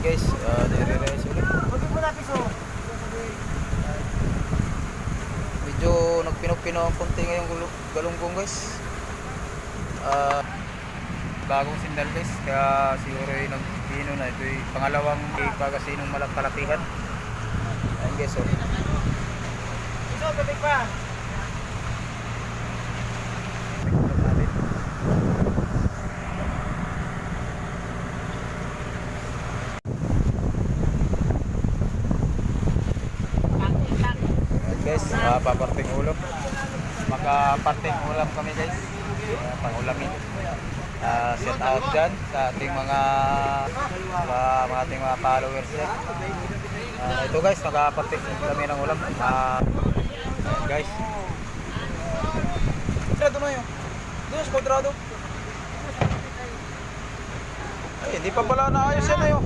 guys, nire-release ulit. Medyo nagpino-pino ang konti ngayong galunggong guys. Bagong sindal guys, kaya siguro yung nagpino na. Ito yung pangalawang pagasinong malakalakihan. Ayan guys, oh. Ito, tubig pa. Guys, paparting ulam. Makaparting ulam kami guys. Pangulamin. Shout out dyan sa ating mga followers dyan. Ito guys, makaparting kami ng ulam. Guys. Kwadrado na yun. Doon, kwadrado. Ay, hindi pa pala naayos yan na yun.